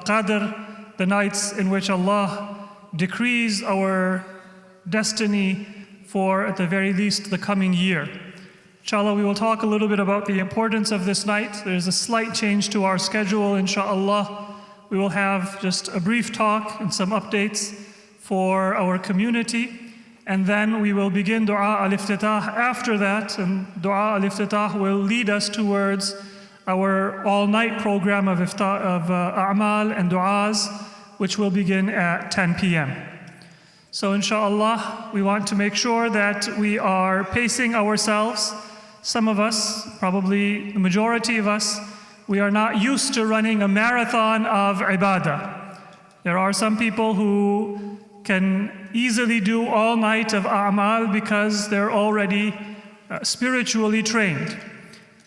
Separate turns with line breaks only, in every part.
al-Qadr, the nights in which Allah decrees our destiny for, at the very least, the coming year. Inshallah, we will talk a little bit about the importance of this night. There's a slight change to our schedule, inshallah. We will have just a brief talk and some updates for our community. And then we will begin Dua al-Iftitah after that. And Dua al-Iftitah will lead us towards our all-night program of A'mal and Du'as, which will begin at 10 p.m. So inshallah, we want to make sure that we are pacing ourselves. Some of us, probably the majority of us, we are not used to running a marathon of ibadah. There are some people who can easily do all night of a'mal because they're already spiritually trained.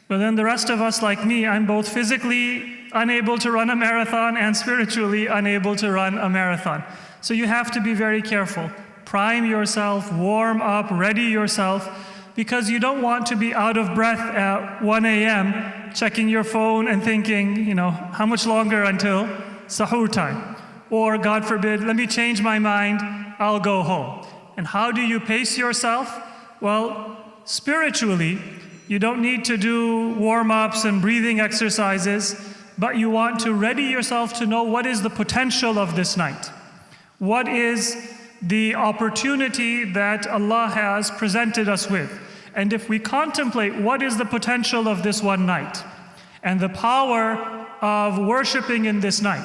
But then the rest of us, like me, I'm both physically unable to run a marathon and spiritually unable to run a marathon. So you have to be very careful. Prime yourself, warm up, ready yourself, because you don't want to be out of breath at 1 a.m. checking your phone and thinking, how much longer until sahur time? Or, God forbid, let me change my mind, I'll go home. And how do you pace yourself? Well, spiritually, you don't need to do warm-ups and breathing exercises, but you want to ready yourself to know what is the potential of this night. What is the opportunity that Allah has presented us with? And if we contemplate what is the potential of this one night and the power of worshiping in this night,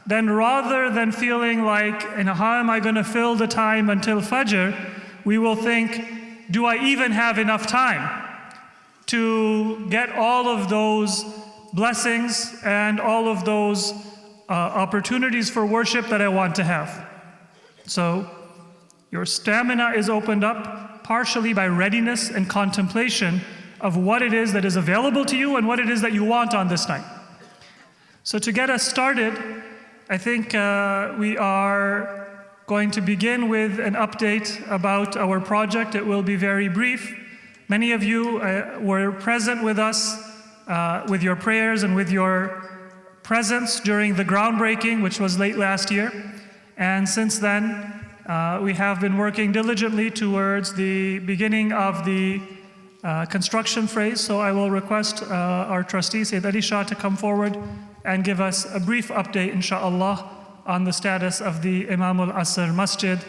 then rather than feeling like, how am I going to fill the time until Fajr, we will think, do I even have enough time to get all of those blessings and all of those opportunities for worship that I want to have? So your stamina is opened up partially by readiness and contemplation of what it is that is available to you and what it is that you want on this night. So to get us started, I think we are going to begin with an update about our project. It will be very brief. Many of you were present with us with your prayers and with your presence during the groundbreaking, which was late last year. And since then, we have been working diligently towards the beginning of the construction phase. So I will request our trustee, Sayyid to come forward and give us a brief update, inshallah, on the status of the Imam al-Asr Masjid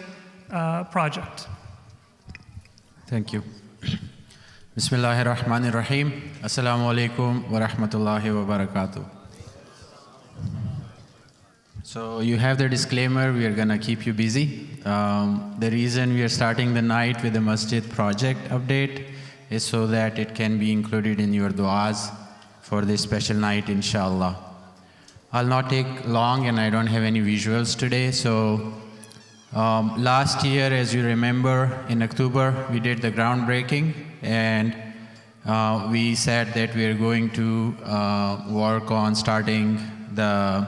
project.
Thank you. Bismillahir Rahmanir Rahim. Assalamu alaikum wa rahmatullahi wa barakatuh. So you have the disclaimer, we are going to keep you busy. The reason we are starting the night with the Masjid project update is so that it can be included in your du'as for this special night, inshallah. I'll not take long and I don't have any visuals today. So last year, as you remember, in October, we did the groundbreaking and we said that we are going to work on starting the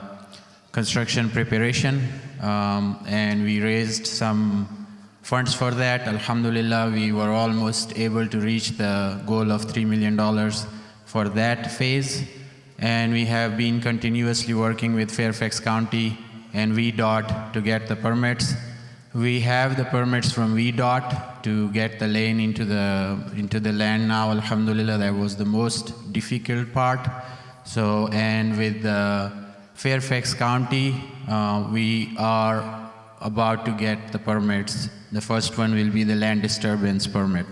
construction preparation, and we raised some funds for that. Alhamdulillah, we were almost able to reach the goal of $3 million for that phase. And we have been continuously working with Fairfax County and VDOT to get the permits. We have the permits from VDOT to get the lane into the land now. Alhamdulillah, that was the most difficult part. So, and with the Fairfax County, we are about to get the permits. The first one will be the land disturbance permit,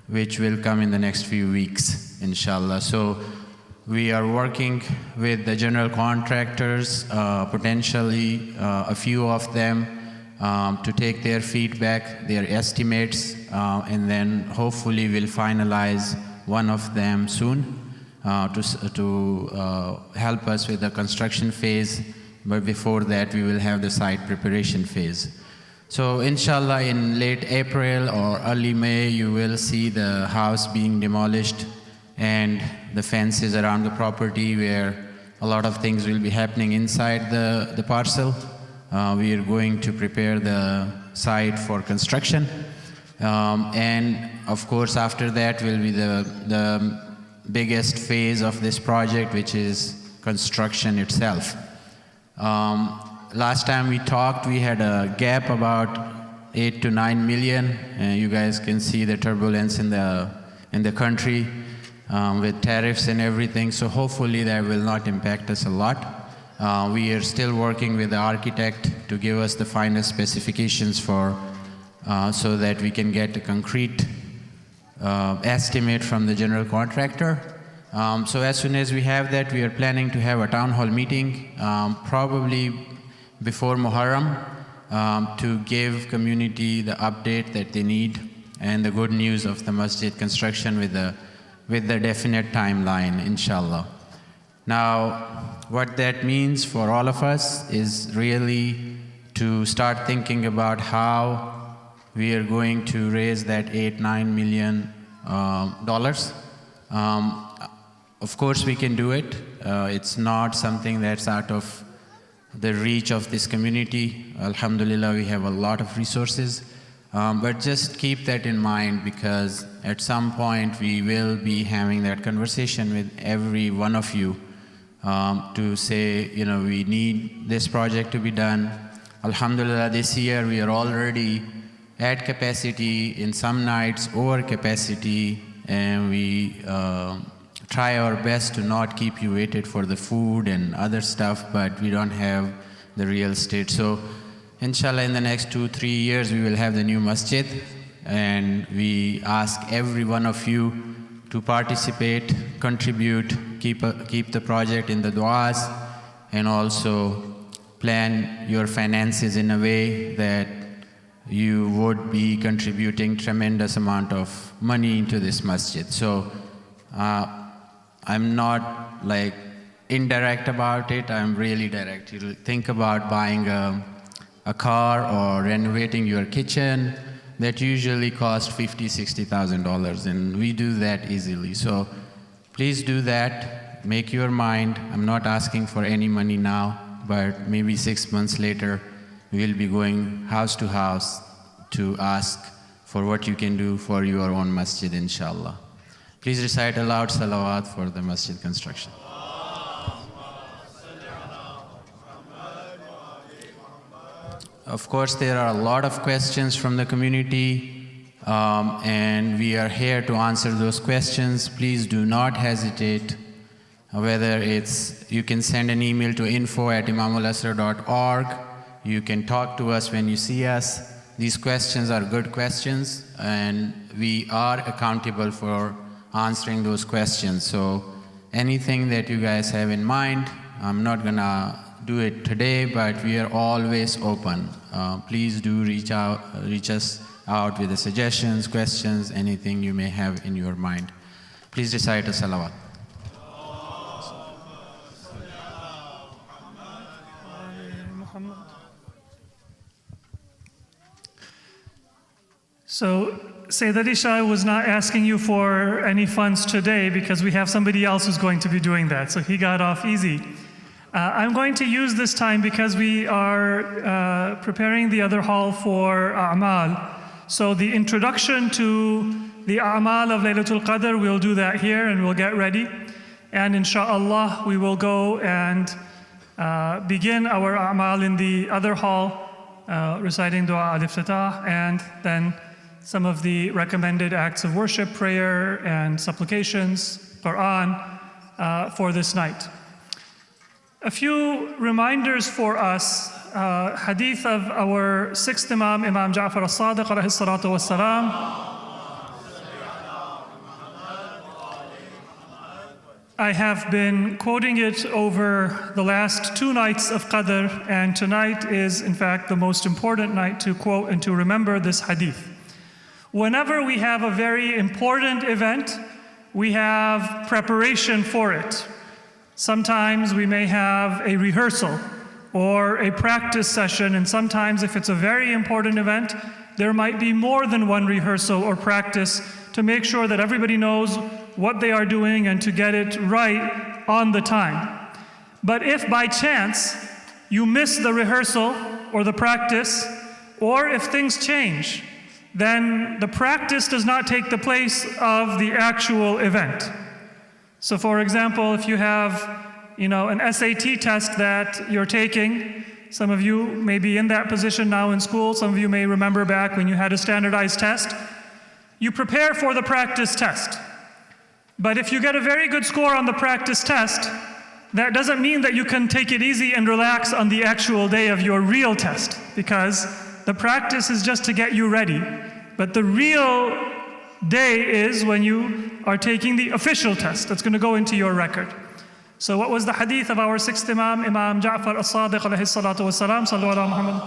which will come in the next few weeks, inshallah. So we are working with the general contractors, potentially a few of them, to take their feedback, their estimates, and then hopefully we'll finalize one of them soon to help us with the construction phase. But before that, we will have the site preparation phase. So inshallah, in late April or early May, you will see the house being demolished and the fences around the property where a lot of things will be happening inside the parcel. We are going to prepare the site for construction. And of course, after that will be the biggest phase of this project, which is construction itself. Last time we talked, we had a gap about 8 to 9 million. You guys can see the turbulence in the country with tariffs and everything. So hopefully that will not impact us a lot. We are still working with the architect to give us the final specifications for so that we can get a concrete estimate from the general contractor. So as soon as we have that, we are planning to have a town hall meeting, probably before Muharram, to give community the update that they need and the good news of the masjid construction with the definite timeline, inshallah. Now, what that means for all of us is really to start thinking about how we are going to raise that $8-9 million dollars. Of course, we can do it. It's not something that's out of the reach of this community. Alhamdulillah, we have a lot of resources. But just keep that in mind, because at some point we will be having that conversation with every one of you to say, you know, we need this project to be done. Alhamdulillah, this year we are already at capacity, in some nights over capacity, and we try our best to not keep you waited for the food and other stuff, but we don't have the real estate. So inshallah, in the next 2-3 years, we will have the new masjid, and we ask every one of you to participate, contribute, keep the project in the du'as, and also plan your finances in a way that you would be contributing tremendous amount of money into this masjid. So I'm not like indirect about it, I'm really direct. You think about buying a car or renovating your kitchen, that usually costs $50,000-$60,000, and we do that easily. So please do that, make your mind. I'm not asking for any money now, but maybe 6 months later, we'll be going house to house to ask for what you can do for your own masjid, inshallah. Please recite aloud salawat for the masjid construction. Of course, there are a lot of questions from the community, and we are here to answer those questions. Please do not hesitate. Whether it's, you can send an email to info@imamal-asr.org. You can talk to us when you see us. These questions are good questions, and we are accountable for answering those questions. So anything that you guys have in mind, I'm not gonna do it today, but we are always open. Please do reach us out with the suggestions, questions, anything you may have in your mind. Please recite a salawat.
So Sayyid Shahe was not asking you for any funds today because we have somebody else who's going to be doing that, so he got off easy. I'm going to use this time because we are preparing the other hall for A'mal. So the introduction to the A'mal of Laylatul Qadr, we'll do that here and we'll get ready. And inshallah, we will go and begin our A'mal in the other hall, reciting Dua al-Iftatah, and then some of the recommended acts of worship, prayer, and supplications, Quran, for this night. A few reminders for us. Hadith of our sixth Imam, Imam Ja'far al-Sadiq, alayhi salatu wassalam. I have been quoting it over the last 2 nights of Qadr, and tonight is in fact the most important night to quote and to remember this hadith. Whenever we have a very important event, we have preparation for it. Sometimes we may have a rehearsal or a practice session, and sometimes if it's a very important event, there might be more than one rehearsal or practice to make sure that everybody knows what they are doing and to get it right on the time. But if by chance you miss the rehearsal or the practice, or if things change, then the practice does not take the place of the actual event. So for example, if you have an SAT test that you're taking. Some of you may be in that position now in school. Some of you may remember back when you had a standardized test. You prepare for the practice test. But if you get a very good score on the practice test, that doesn't mean that you can take it easy and relax on the actual day of your real test, because the practice is just to get you ready. But the real day is when you are taking the official test that's going to go into your record. So what was the hadith of our sixth Imam, Imam Ja'far as-Sadiq alayhi salatu wa salam, sallu ala Muhammad.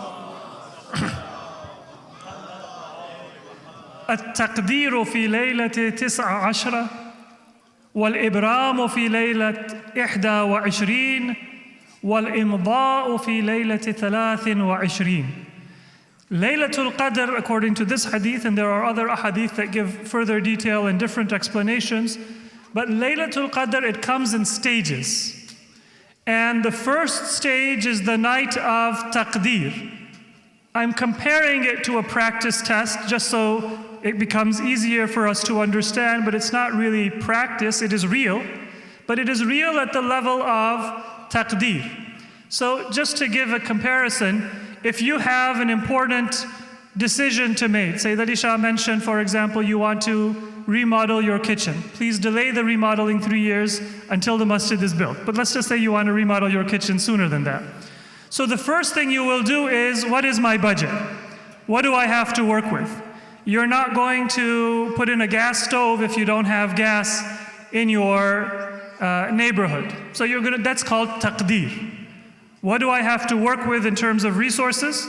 التقدير في ليلة 19 والإبرام في ليلة 21 والإمضاء في ليلة 23. Laylatul Qadr, according to this hadith, and there are other ahadith that give further detail and different explanations, but Laylatul Qadr, it comes in stages. And the first stage is the night of Taqdeer. I'm comparing it to a practice test just so it becomes easier for us to understand, but it's not really practice, it is real. But it is real at the level of Taqdeer. So just to give a comparison, if you have an important decision to make, say that Isha mentioned, for example, you want to remodel your kitchen. Please delay the remodeling 3 years until the masjid is built. But let's just say you want to remodel your kitchen sooner than that. So the first thing you will do is, what is my budget? What do I have to work with? You're not going to put in a gas stove if you don't have gas in your neighborhood. So that's called taqdeer. What do I have to work with in terms of resources?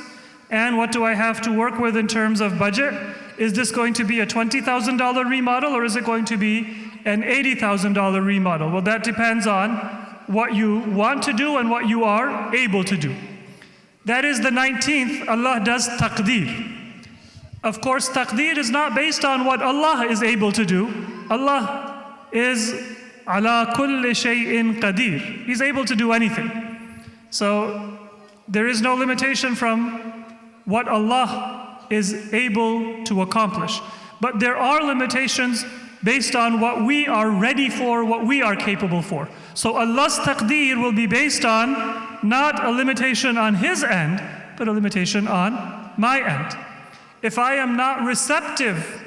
And what do I have to work with in terms of budget? Is this going to be a $20,000 remodel, or is it going to be an $80,000 remodel? Well, that depends on what you want to do and what you are able to do. That is the 19th, Allah does taqdeer. Of course, taqdeer is not based on what Allah is able to do. Allah is ala kulli shay'in qadir. He's able to do anything. So there is no limitation from what Allah is able to accomplish. But there are limitations based on what we are ready for, what we are capable for. So Allah's taqdeer will be based on not a limitation on His end, but a limitation on my end. If I am not receptive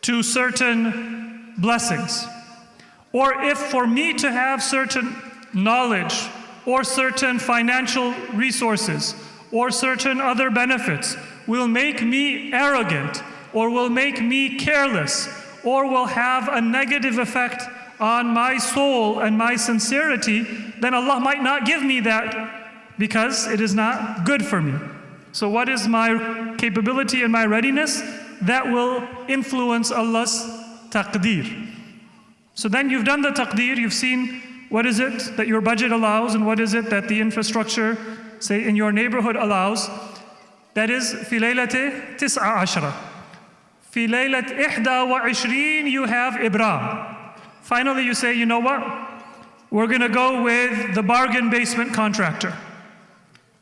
to certain blessings, or if for me to have certain knowledge, or certain financial resources, or certain other benefits will make me arrogant, or will make me careless, or will have a negative effect on my soul and my sincerity, then Allah might not give me that because it is not good for me. So what is my capability and my readiness? That will influence Allah's taqdeer. So then you've done the taqdeer, you've seen what is it that your budget allows and what is it that the infrastructure, say in your neighborhood, allows. That is fi laylati 19. Fi laylat 21 you have Ibram. Finally you say, you know what? We're going to go with the bargain basement contractor.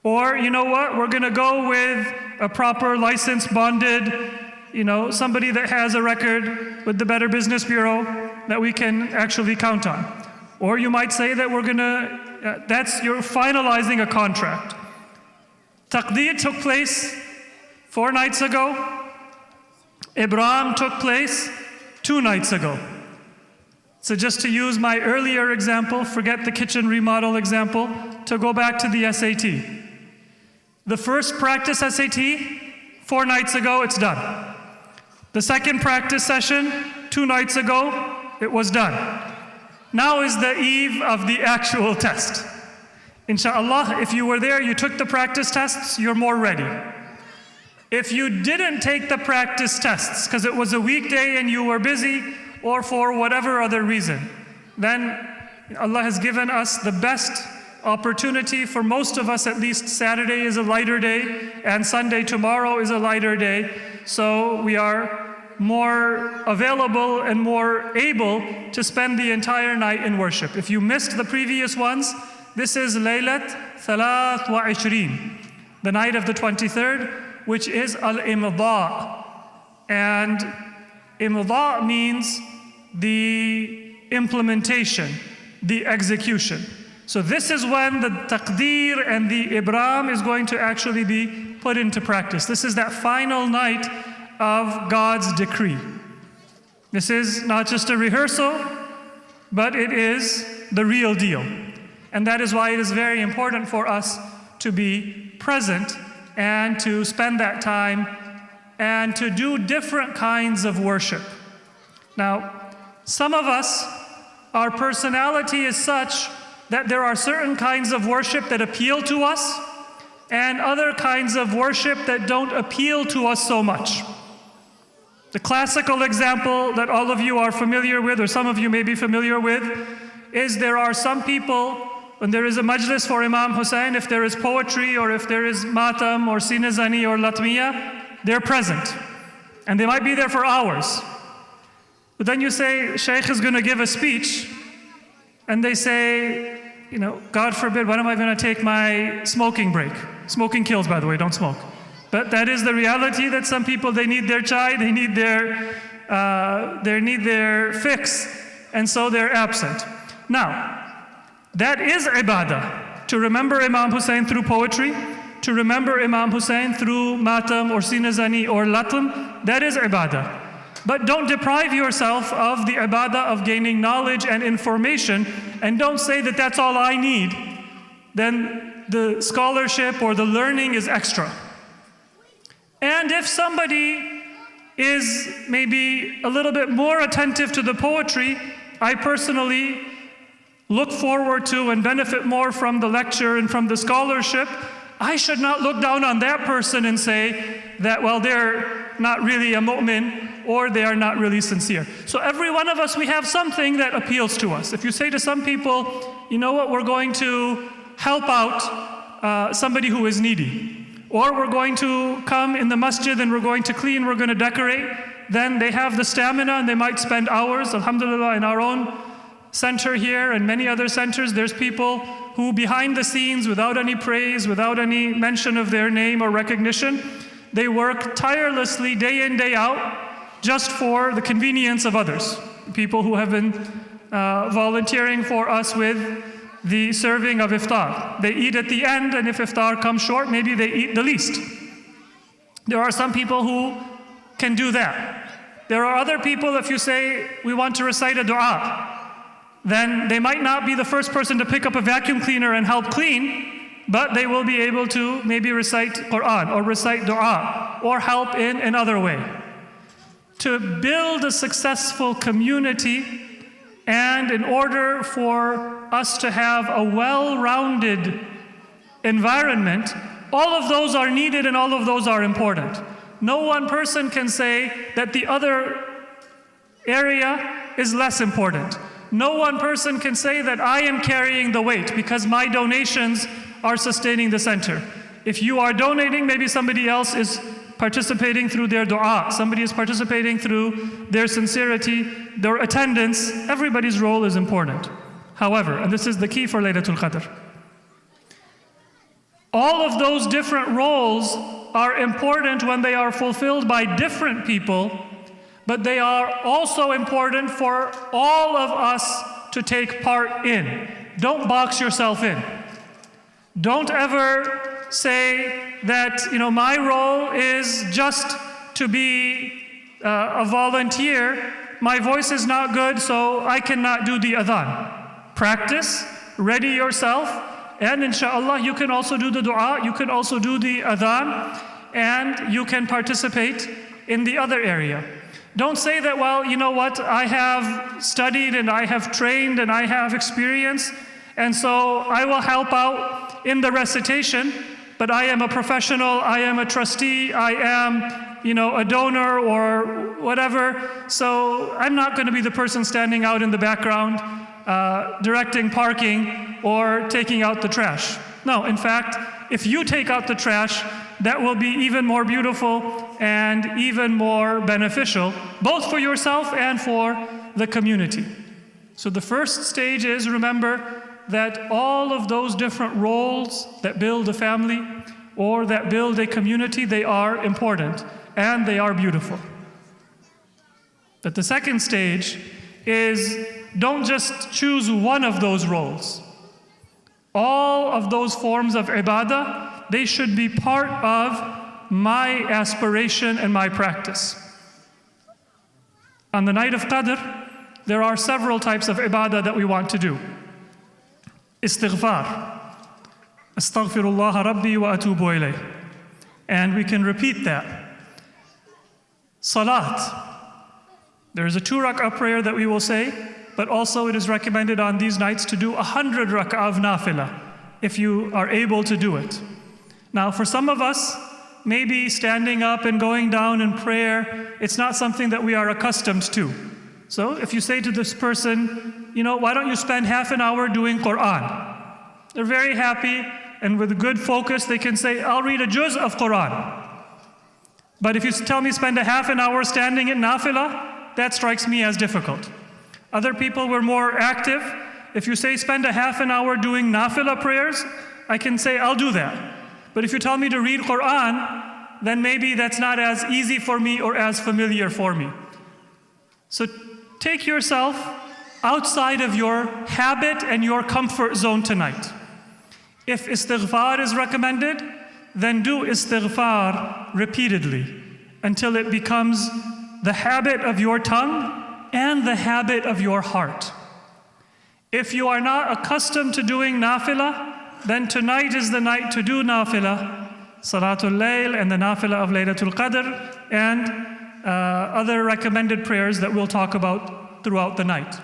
Or, you know what, we're going to go with a proper licensed, bonded, somebody that has a record with the Better Business Bureau that we can actually count on. Or you might say that you're finalizing a contract. Taqdeer took place 4 nights ago. Ibram took place 2 nights ago. So just to use my earlier example, forget the kitchen remodel example, to go back to the SAT. The first practice SAT, 4 nights ago, it's done. The second practice session, 2 nights ago, it was done. Now is the eve of the actual test. Inshallah, if you were there, you took the practice tests, you're more ready. If you didn't take the practice tests because it was a weekday and you were busy, or for whatever other reason, then Allah has given us the best opportunity. For most of us, at least, Saturday is a lighter day and Sunday tomorrow is a lighter day. So we are more available and more able to spend the entire night in worship. If you missed the previous ones, this is Laylat 23, the night of the 23rd, which is al-Imda. And Imda means the implementation, the execution. So this is when the taqdeer and the ibram is going to actually be put into practice. This is that final night of God's decree. This is not just a rehearsal, but it is the real deal. And that is why it is very important for us to be present and to spend that time and to do different kinds of worship. Now, some of us, our personality is such that there are certain kinds of worship that appeal to us and other kinds of worship that don't appeal to us so much. The classical example that all of you are familiar with, or some of you may be familiar with, is there are some people, when there is a majlis for Imam Hussein, if there is poetry or if there is matam or sinazani or latmiya, they're present. And they might be there for hours. But then you say, Shaykh is going to give a speech, and they say, you know, God forbid, when am I going to take my smoking break? Smoking kills, by the way, don't smoke. But that is the reality that some people, they need their chai, they need their fix, and so they're absent. Now, that is ibadah. To remember Imam Hussein through poetry, to remember Imam Hussein through matam or sinazani or latm, that is ibadah. But don't deprive yourself of the ibadah of gaining knowledge and information, and don't say that that's all I need. Then the scholarship or the learning is extra. And if somebody is maybe a little bit more attentive to the poetry, I personally look forward to and benefit more from the lecture and from the scholarship. I should not look down on that person and say that, well, they're not really a mu'min or they are not really sincere. So every one of us, we have something that appeals to us. If you say to some people, you know what, we're going to help out somebody who is needy, or we're going to come in the masjid and we're going to clean, we're going to decorate, then they have the stamina and they might spend hours. Alhamdulillah, in our own center here and many other centers, there's people who behind the scenes, without any praise, without any mention of their name or recognition, they work tirelessly day in, day out, just for the convenience of others. People who have been volunteering for us with the serving of iftar. They eat at the end, and if iftar comes short, maybe they eat the least. There are some people who can do that. There are other people, if you say, we want to recite a dua, then they might not be the first person to pick up a vacuum cleaner and help clean, but they will be able to maybe recite Quran or recite dua or help in another way. To build a successful community, and in order for us to have a well-rounded environment, all of those are needed and all of those are important. No one person can say that the other area is less important. No one person can say that I am carrying the weight because my donations are sustaining the center. If you are donating, maybe somebody else is participating through their dua. Somebody is participating through their sincerity, their attendance. Everybody's role is important. However, and this is the key for Laylatul Qadr, all of those different roles are important when they are fulfilled by different people, but they are also important for all of us to take part in. Don't box yourself in. Don't ever say that, my role is just to be a volunteer. My voice is not good, so I cannot do the adhan. Practice, ready yourself, and inshallah you can also do the dua, you can also do the adhan, and you can participate in the other area. Don't say that, well, you know what, I have studied and I have trained and I have experience, and so I will help out in the recitation, but I am a professional, I am a trustee, I am, a donor or whatever, so I'm not going to be the person standing out in the background, directing parking or taking out the trash. No, in fact, if you take out the trash, that will be even more beautiful and even more beneficial, both for yourself and for the community. So the first stage is, remember that all of those different roles that build a family or that build a community, they are important and they are beautiful. But the second stage is, don't just choose one of those roles. All of those forms of ibadah, they should be part of my aspiration and my practice. On the night of Qadr, there are several types of ibadah that we want to do. Istighfar. Astaghfirullah Rabbi wa atubu ilayh. And we can repeat that. Salat. There is a 2 rak'ah prayer that we will say, but also it is recommended on these nights to do 100 rak'ah of nafilah, if you are able to do it. Now, for some of us, maybe standing up and going down in prayer, it's not something that we are accustomed to. So if you say to this person, why don't you spend half an hour doing Quran? They're very happy, and with good focus, they can say, I'll read a juz of Quran. But if you tell me spend a half an hour standing in nafilah, that strikes me as difficult. Other people were more active. If you say spend a half an hour doing nafilah prayers, I can say I'll do that. But if you tell me to read Quran, then maybe that's not as easy for me or as familiar for me. So take yourself outside of your habit and your comfort zone tonight. If istighfar is recommended, then do istighfar repeatedly until it becomes the habit of your tongue and the habit of your heart. If you are not accustomed to doing nafilah, then tonight is the night to do nafilah, Salatul Layl and the nafilah of Laylatul Qadr, and other recommended prayers that we'll talk about throughout the night.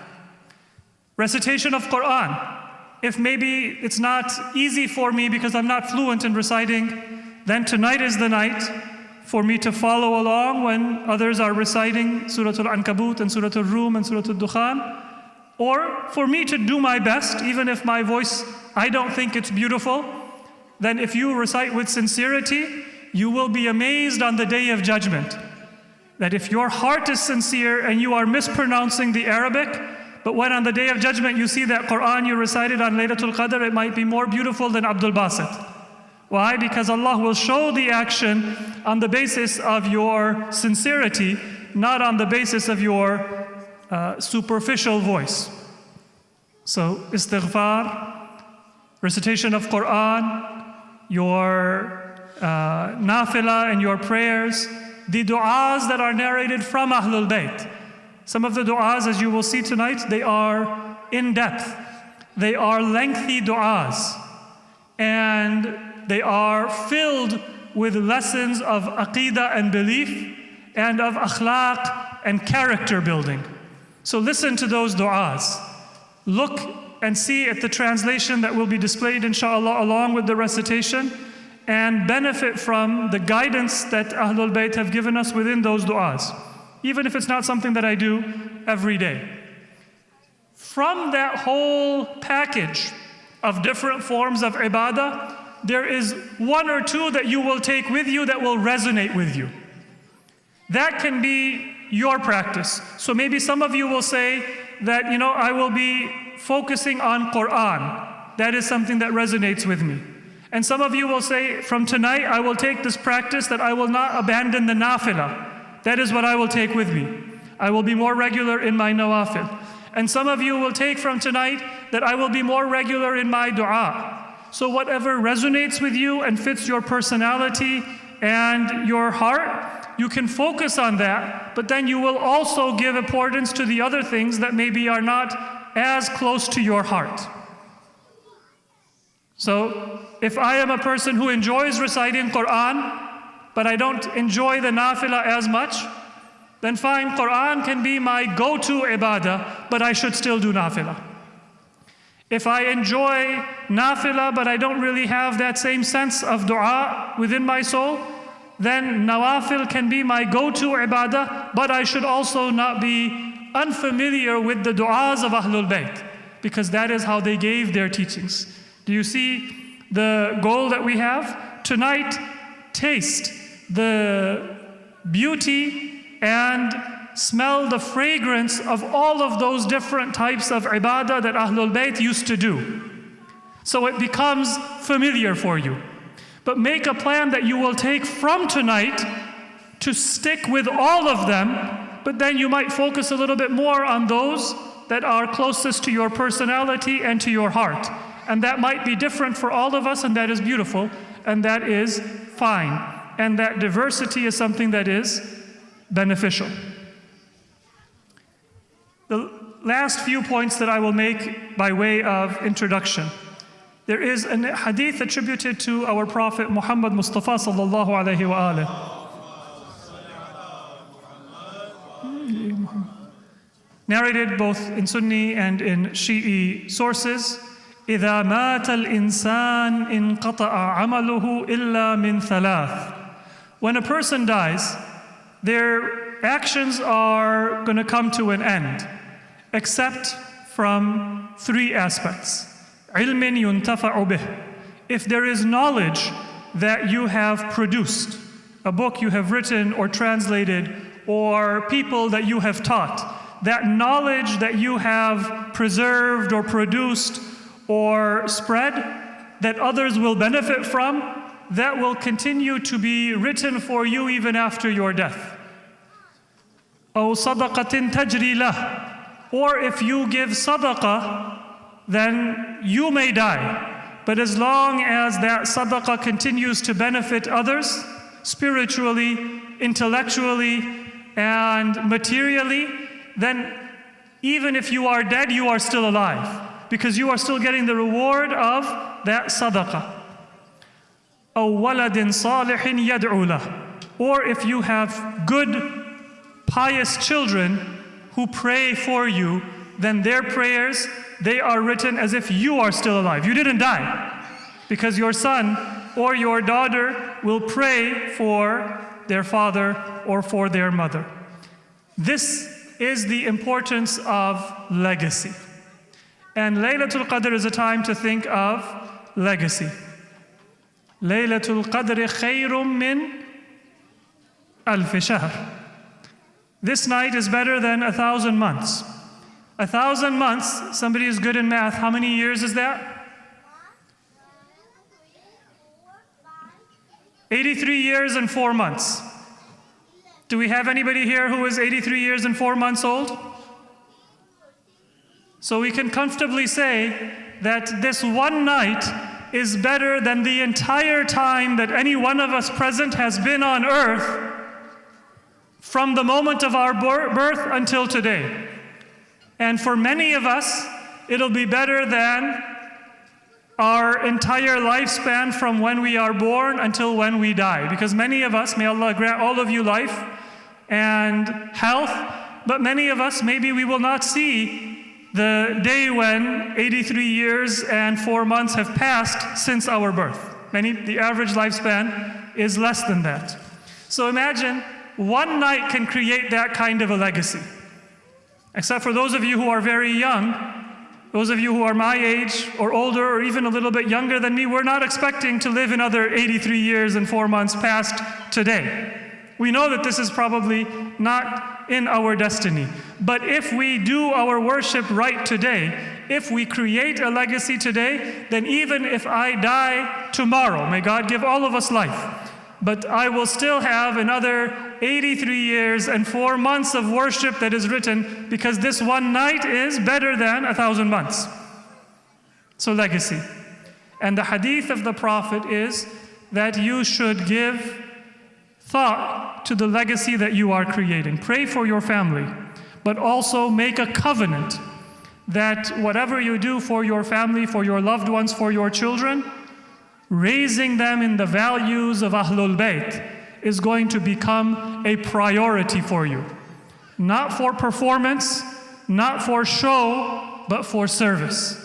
Recitation of Quran. If maybe it's not easy for me because I'm not fluent in reciting, then tonight is the night for me to follow along when others are reciting Surah Al-Ankabut and Surah Al-Rum and Surah Al-Dukhan, or for me to do my best, even if my voice, I don't think it's beautiful. Then if you recite with sincerity, you will be amazed on the day of judgment. That if your heart is sincere and you are mispronouncing the Arabic, but when on the day of judgment you see that Quran you recited on Laylatul Qadr, it might be more beautiful than Abdul Basit. Why? Because Allah will show the action on the basis of your sincerity, not on the basis of your superficial voice. So istighfar, recitation of Quran, your nafilah and your prayers, the du'as that are narrated from Ahlul Bayt. Some of the du'as, as you will see tonight, they are in depth. They are lengthy du'as. And they are filled with lessons of aqeedah and belief, and of akhlaq and character building. So listen to those du'as. Look and see at the translation that will be displayed, inshallah, along with the recitation, and benefit from the guidance that Ahlul Bayt have given us within those du'as, even if it's not something that I do every day. From that whole package of different forms of ibadah, there is 1 or 2 that you will take with you that will resonate with you. That can be your practice. So maybe some of you will say that, I will be focusing on Quran. That is something that resonates with me. And some of you will say, from tonight I will take this practice that I will not abandon the nafilah. That is what I will take with me. I will be more regular in my nawafil. And some of you will take from tonight that I will be more regular in my dua. So whatever resonates with you and fits your personality and your heart, you can focus on that, but then you will also give importance to the other things that maybe are not as close to your heart. So if I am a person who enjoys reciting Quran, but I don't enjoy the nafilah as much, then fine, Quran can be my go-to ibadah, but I should still do nafilah. If I enjoy nafilah, but I don't really have that same sense of dua within my soul, then nawafil can be my go-to ibadah, but I should also not be unfamiliar with the du'as of Ahlul Bayt, because that is how they gave their teachings. Do you see the goal that we have? Tonight, taste the beauty and smell the fragrance of all of those different types of ibadah that Ahlul Bayt used to do. So it becomes familiar for you. But make a plan that you will take from tonight to stick with all of them, but then you might focus a little bit more on those that are closest to your personality and to your heart. And that might be different for all of us, and that is beautiful, and that is fine. And that diversity is something that is beneficial. The last few points that I will make by way of introduction. There is a hadith attributed to our Prophet Muhammad Mustafa sallallahu alayhi wa alihi. Narrated both in Sunni and in Shi'i sources. إِذَا مَاتَ الْإِنسَانِ إِنْقَطَعَ عَمَلُهُ إِلَّا مِنْ ثَلَاثٍ. When a person dies, their actions are going to come to an end, except from three aspects. عِلْمٍ يُنْتَفَعُ بِهِ. If there is knowledge that you have produced, a book you have written or translated, or people that you have taught, that knowledge that you have preserved or produced or spread, that others will benefit from, that will continue to be written for you even after your death. أو صدقة تجري له. Or if you give sadaqah, then you may die. But as long as that sadaqah continues to benefit others, spiritually, intellectually, and materially, then even if you are dead, you are still alive, because you are still getting the reward of that sadaqah. أو ولد صالح يدعو له. Or if you have good, pious children who pray for you, then their prayers, they are written as if you are still alive. You didn't die, because your son or your daughter will pray for their father or for their mother. This is the importance of legacy. And Laylatul Qadr is a time to think of legacy. Laylatul Qadr khayrum min alf shahr. This night is better than 1,000 months. 1,000 months, somebody is good in math, how many years is that? 83 years and 4 months. Do we have anybody here who is 83 years and 4 months old? So we can comfortably say that this one night is better than the entire time that any one of us present has been on earth, from the moment of our birth until today. And for many of us, it'll be better than our entire lifespan from when we are born until when we die. Because many of us, may Allah grant all of you life and health, but many of us, maybe we will not see the day when 83 years and 4 months have passed since our birth. The average lifespan is less than that. So imagine one night can create that kind of a legacy. Except for those of you who are very young, those of you who are my age or older or even a little bit younger than me, we're not expecting to live another 83 years and 4 months past today. We know that this is probably not in our destiny. But if we do our worship right today, if we create a legacy today, then even if I die tomorrow, may God give all of us life, but I will still have another 83 years and 4 months of worship that is written, because this one night is better than 1,000 months. So legacy. And the hadith of the Prophet is that you should give thought to the legacy that you are creating. Pray for your family, but also make a covenant that whatever you do for your family, for your loved ones, for your children, raising them in the values of Ahlul Bayt is going to become a priority for you. Not for performance, not for show, but for service.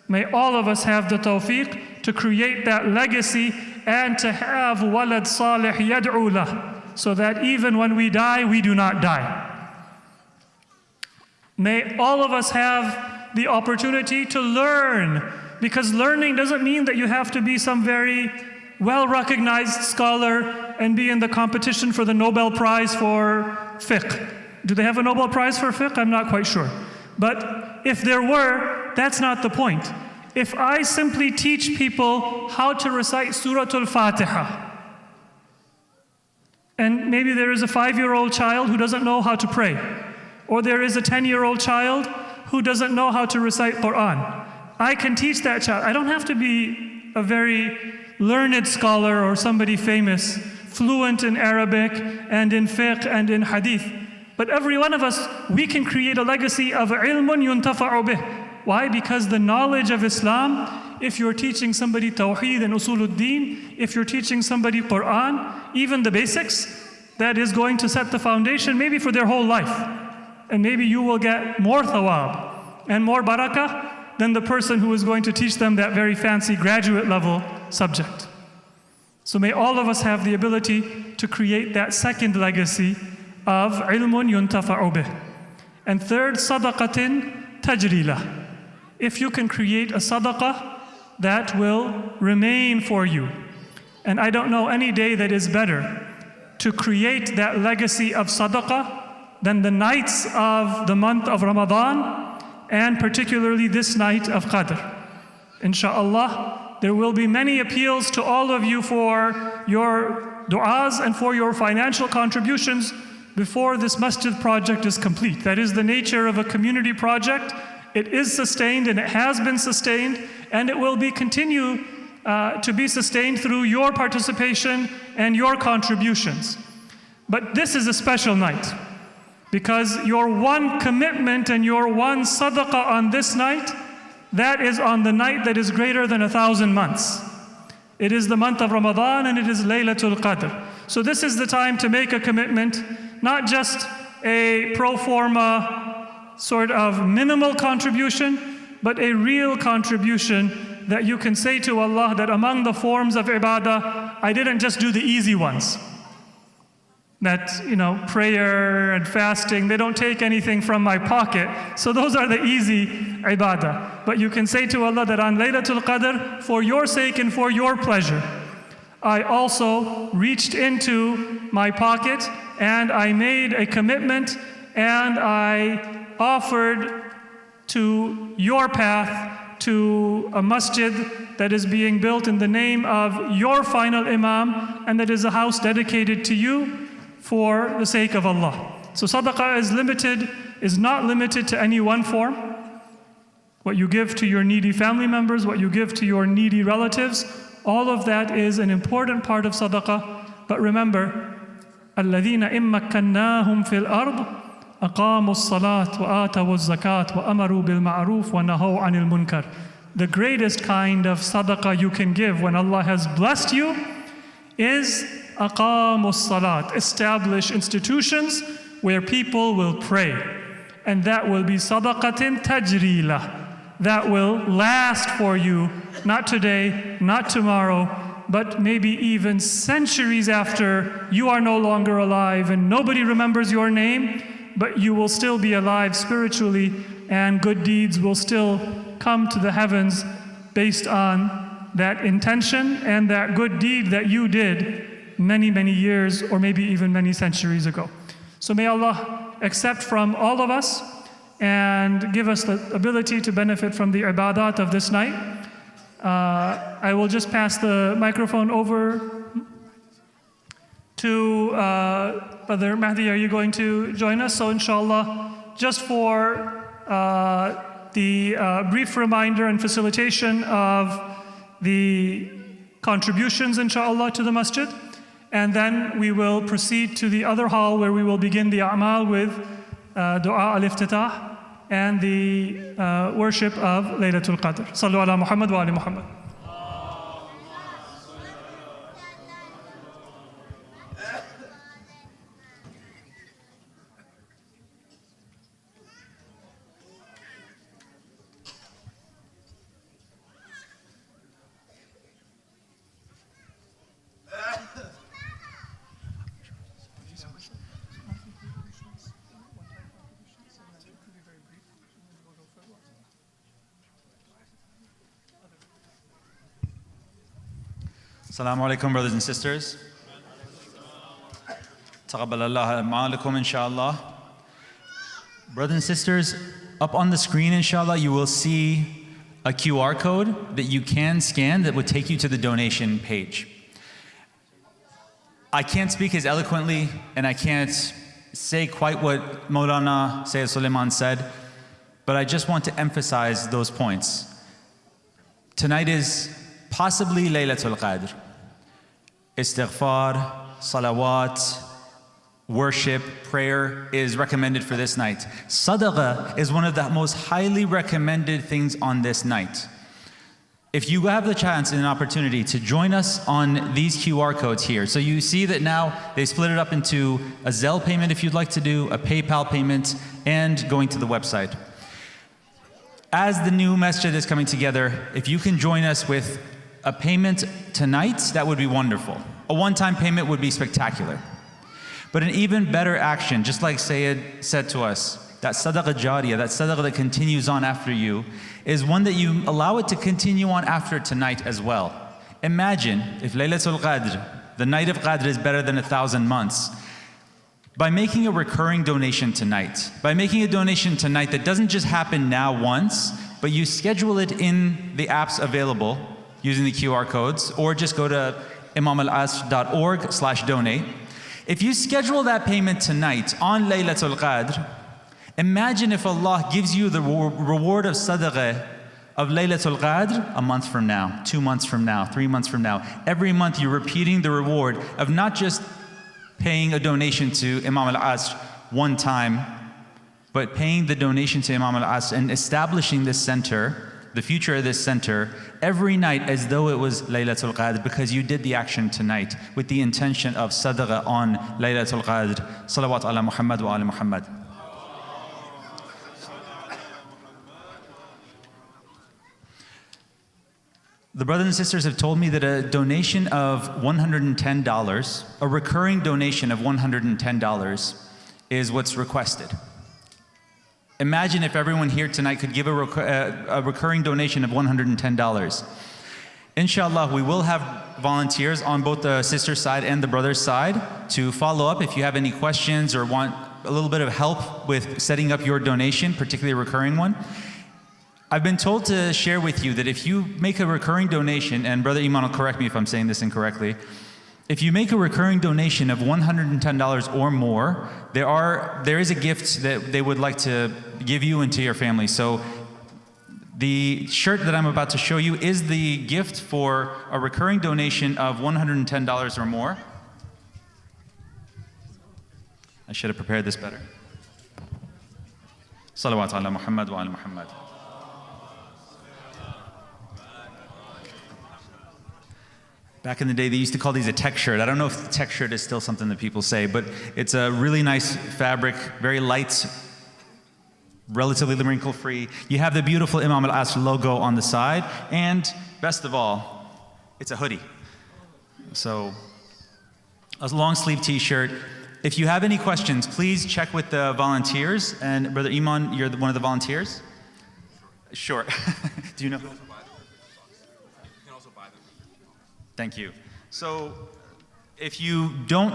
May all of us have the tawfiq to create that legacy and to have walad salih yad'u lah, so that even when we die, we do not die. May all of us have the opportunity to learn, because learning doesn't mean that you have to be some very well-recognized scholar and be in the competition for the Nobel Prize for fiqh. Do they have a Nobel Prize for fiqh? I'm not quite sure. But if there were, that's not the point. If I simply teach people how to recite Surah Al-Fatiha, and maybe there is a 5-year-old child who doesn't know how to pray, or there is a 10-year-old child who doesn't know how to recite Quran, I can teach that child. I don't have to be a very learned scholar or somebody famous, fluent in Arabic and in fiqh and in hadith. But every one of us, we can create a legacy of ilmun yuntafa'u bih. Why? Because the knowledge of Islam, if you're teaching somebody Tawheed and Usuluddin, if you're teaching somebody Quran, even the basics, that is going to set the foundation maybe for their whole life. And maybe you will get more thawab and more barakah than the person who is going to teach them that very fancy graduate level subject. So may all of us have the ability to create that second legacy of ilmun yuntafa'u bih. And third, sadaqatin tajrila. If you can create a sadaqah that will remain for you. And I don't know any day that is better to create that legacy of sadaqah than the nights of the month of Ramadan, and particularly this night of Qadr. Insha'Allah, there will be many appeals to all of you for your du'as and for your financial contributions before this masjid project is complete. That is the nature of a community project. It is sustained and it has been sustained, and it will continue to be sustained through your participation and your contributions. But this is a special night because your one commitment and your one sadaqah on this night, that is on the night that is greater than 1,000 months. It is the month of Ramadan and it is Laylatul Qadr. So this is the time to make a commitment, not just a pro forma sort of minimal contribution, but a real contribution that you can say to Allah that among the forms of ibadah, I didn't just do the easy ones. That, prayer and fasting, they don't take anything from my pocket. So those are the easy ibadah. But you can say to Allah that on Laylatul Qadr, for your sake and for your pleasure, I also reached into my pocket and I made a commitment and I offered to your path, to a masjid that is being built in the name of your final Imam, and that is a house dedicated to you for the sake of Allah. So sadaqah is not limited to any one form. What you give to your needy family members, what you give to your needy relatives, all of that is an important part of sadaqah. But remember, الَّذِينَ إِن مَّكَّنَّاهُمْ فِي الْأَرْضِ أقاموا الصلاة وآتوا الزكاة وأمروا بالمعروف ونهوا عن المنكر. The greatest kind of sadaqah you can give when Allah has blessed you is أقاموا الصلاة. Establish institutions where people will pray. And that will be sadaqatin tajrila. That will last for you, not today, not tomorrow, but maybe even centuries after you are no longer alive and nobody remembers your name. But you will still be alive spiritually, and good deeds will still come to the heavens based on that intention and that good deed that you did many, many years or maybe even many centuries ago. So may Allah accept from all of us and give us the ability to benefit from the ibadat of this night. I will just pass the microphone over to Brother Mahdi. Are you going to join us? So inshallah, just for the brief reminder and facilitation of the contributions, inshallah, to the masjid. And then we will proceed to the other hall where we will begin the a'mal with dua al-iftitah and the worship of Laylatul Qadr. Sallu ala Muhammad wa ali Muhammad.
Assalamu alaikum, brothers and sisters. Taqabbalallah ma'alakum, inshallah. Brothers and sisters, up on the screen, inshallah, you will see a QR code that you can scan that would take you to the donation page. I can't speak as eloquently and I can't say quite what Maulana Sayyid Sulayman said, but I just want to emphasize those points. Tonight is possibly Laylatul Qadr. Istighfar, salawat, worship, prayer is recommended for this night. Sadaqah is one of the most highly recommended things on this night. If you have the chance and an opportunity to join us on these QR codes here, so you see that now they split it up into a Zelle payment if you'd like to do, a PayPal payment, and going to the website. As the new Masjid is coming together, if you can join us with a payment tonight, that would be wonderful. A one-time payment would be spectacular. But an even better action, just like Sayyid said to us, that sadaqah jariyah, that sadaqah that continues on after you, is one that you allow it to continue on after tonight as well. Imagine if Laylatul Qadr, the night of Qadr, is better than 1,000 months. By making a recurring donation tonight, by making a donation tonight that doesn't just happen now once, but you schedule it in the apps available using the QR codes, or just go to imamal-asr.org/donate. If you schedule that payment tonight on Laylatul Qadr, imagine if Allah gives you the reward of sadaqah of Laylatul Qadr a month from now, 2 months from now, 3 months from now. Every month you're repeating the reward of not just paying a donation to Imam al-Asr one time, but paying the donation to Imam al-Asr and establishing this center, the future of this center, every night as though it was Laylatul Qadr, because you did the action tonight with the intention of sadaqah on Laylatul Qadr. Salawat ala Muhammad wa ala Muhammad. The brothers and sisters have told me that a donation of $110, a recurring donation of $110 is what's requested. Imagine if everyone here tonight could give a recurring donation of $110. Inshallah, we will have volunteers on both the sister side and the brother side to follow up if you have any questions or want a little bit of help with setting up your donation, particularly a recurring one. I've been told to share with you that if you make a recurring donation, and Brother Imam will correct me if I'm saying this incorrectly, if you make a recurring donation of $110 or more, there is a gift that they would like to give you and to your family. So the shirt that I'm about to show you is the gift for a recurring donation of $110 or more. I should have prepared this better. Salawat ala Muhammad wa ala Muhammad. Back in the day, they used to call these a tech shirt. I don't know if the tech shirt is still something that people say, but it's a really nice fabric, very light, relatively wrinkle-free. You have the beautiful Imam al-Asr logo on the side, and best of all, it's a hoodie. So, a long-sleeve t-shirt. If you have any questions, please check with the volunteers. And Brother Imam, you're one of the volunteers? Sure. Do you know? Thank you. So, if you don't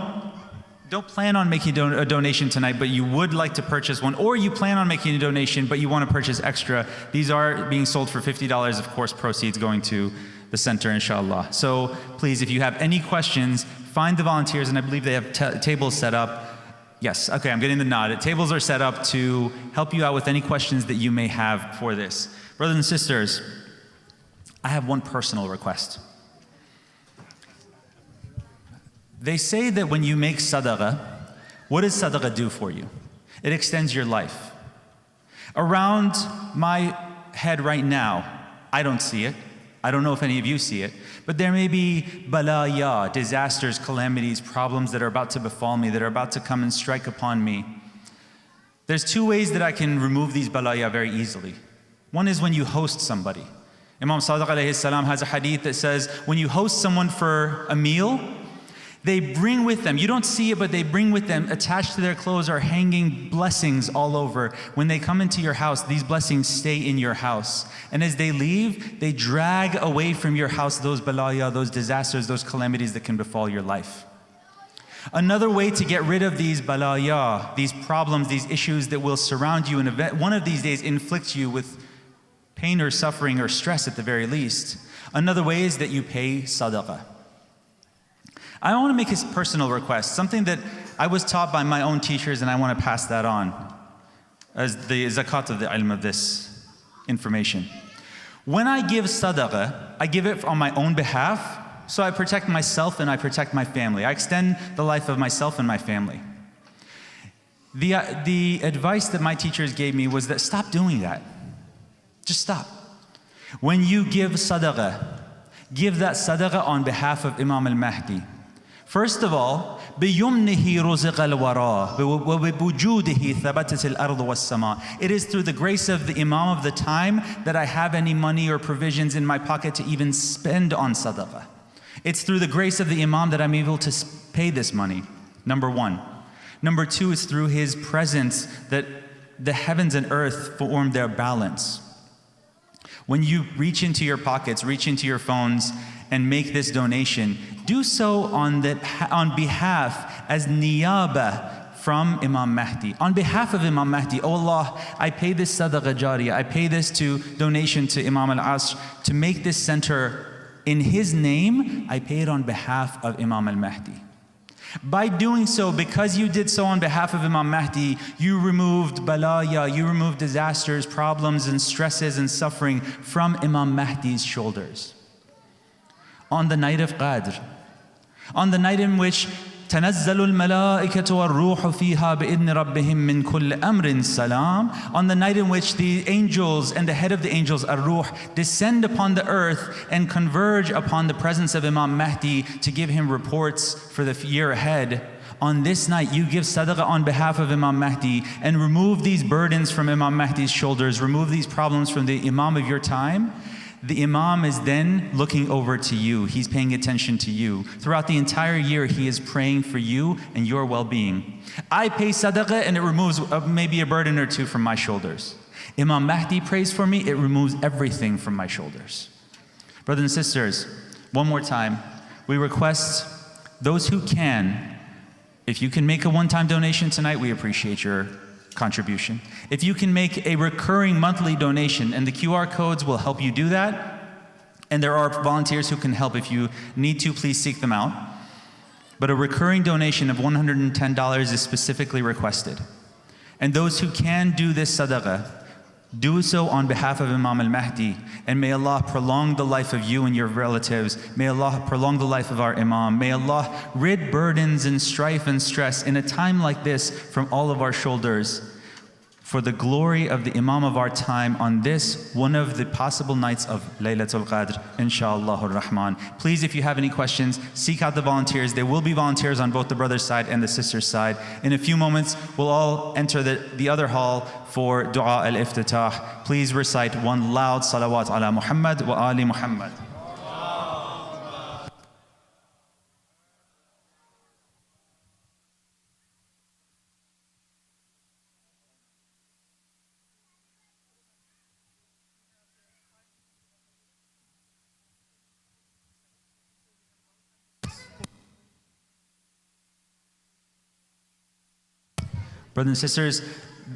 plan on making a donation tonight, but you would like to purchase one, or you plan on making a donation, but you want to purchase extra, these are being sold for $50, of course, proceeds going to the center, inshallah. So, please, if you have any questions, find the volunteers, and I believe they have tables set up. Yes, okay, I'm getting the nod. Tables are set up to help you out with any questions that you may have for this. Brothers and sisters, I have one personal request. They say that when you make sadaqah, what does sadaqah do for you? It extends your life. Around my head right now, I don't see it. I don't know if any of you see it, but there may be balaya, disasters, calamities, problems that are about to befall me, that are about to come and strike upon me. There's two ways that I can remove these balaya very easily. One is when you host somebody. Imam Sadiq alayhi salam has a hadith that says, when you host someone for a meal, they bring with them, you don't see it, but they bring with them, attached to their clothes are hanging blessings all over. When they come into your house, these blessings stay in your house. And as they leave, they drag away from your house those balaya, those disasters, those calamities that can befall your life. Another way to get rid of these balaya, these problems, these issues that will surround you and one of these days inflict you with pain or suffering or stress at the very least. Another way is that you pay sadaqah. I want to make a personal request, something that I was taught by my own teachers, and I want to pass that on as the zakat of the ilm of this information. When I give sadaqah, I give it on my own behalf, so I protect myself and I protect my family. I extend the life of myself and my family. The advice that my teachers gave me was that stop doing that. Just stop. When you give sadaqah, give that sadaqah on behalf of Imam al-Mahdi. First of all, بِيُمْنِهِ رُزِقَ الْوَرَى وَبِوُجُودِهِ ثَبَتَتِ الْأَرْضُ وَالسَّمَاءِ. It is through the grace of the Imam of the time that I have any money or provisions in my pocket to even spend on sadaqah. It's through the grace of the Imam that I'm able to pay this money, number one. Number two, it's through his presence that the heavens and earth form their balance. When you reach into your pockets, reach into your phones, and make this donation, do so on behalf as niyaba from Imam Mahdi. On behalf of Imam Mahdi, oh Allah, I pay this sadaqah jariyah, I pay this donation to Imam al-Asr to make this center in his name. I pay it on behalf of Imam al-Mahdi. By doing so, because you did so on behalf of Imam Mahdi, you removed balaya, you removed disasters, problems, and stresses and suffering from Imam Mahdi's shoulders. On the night of Qadr, on the night in which تنزل الملائكة والروح فيها بإذن ربهم من كل أمر سلام, on the night in which the angels and the head of the angels, ar-Ruh, descend upon the earth and converge upon the presence of Imam Mahdi to give him reports for the year ahead. On this night, you give sadaqah on behalf of Imam Mahdi and remove these burdens from Imam Mahdi's shoulders, remove these problems from the Imam of your time. The Imam is then looking over to you. He's paying attention to you. Throughout the entire year, he is praying for you and your well-being. I pay sadaqah and it removes maybe a burden or two from my shoulders. Imam Mahdi prays for me, it removes everything from my shoulders. Brothers and sisters, one more time, we request those who can, if you can make a one-time donation tonight, we appreciate your contribution. If you can make a recurring monthly donation, and the QR codes will help you do that, and there are volunteers who can help. If you need to, please seek them out. But a recurring donation of $110 is specifically requested. And those who can do this sadaqah, do so on behalf of Imam al-Mahdi, and may Allah prolong the life of you and your relatives. May Allah prolong the life of our Imam. May Allah rid burdens and strife and stress in a time like this from all of our shoulders, for the glory of the Imam of our time on this, one of the possible nights of Laylatul Qadr, inshaAllah ar-Rahman. Please, if you have any questions, seek out the volunteers. There will be volunteers on both the brother's side and the sister's side. In a few moments, we'll all enter the other hall for Dua al-Iftitah. Please recite one loud salawat ala Muhammad wa ali Muhammad. Brothers and sisters,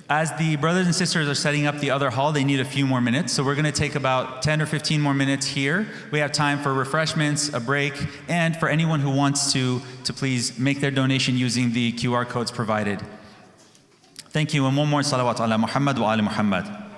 as the brothers and sisters are setting up the other hall, they need a few more minutes. So we're going to take about 10 or 15 more minutes here. We have time for refreshments, a break, and for anyone who wants to please make their donation using the QR codes provided. Thank you, and one more salawat ala Muhammad wa ali Muhammad.